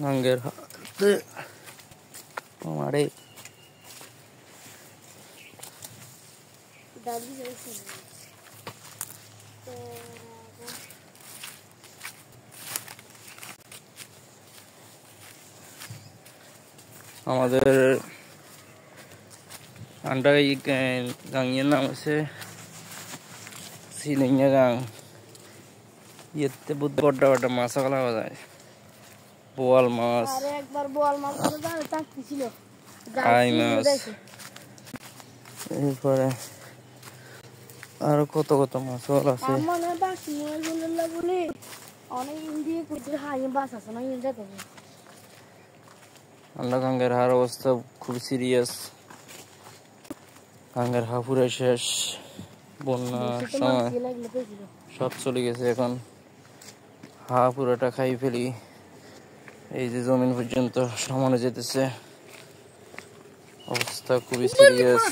গাঙ্গের হাতে আমারে আমাদের আন্ডাই গাঙের নাম আছে সিলিঙ্গা গাং। ইয়েতে বহুত বড় বড় মাছ পাওয়া যায়, বোয়াল মাছ, আই মাছ, এরপরে আরো কত কত মাছ আছে। আমরা গাঙ্গের হার অবস্থা খুব সিরিয়াস। গাঙ্গের হা পুরো শেষ, বন্যার সময় সব চলে গেছে। এখন হা পুরোটা খাই ফেলি, এই যে জমিন পর্যন্ত সমানে যেতেছে, অবস্থা খুবই সিরিয়াস।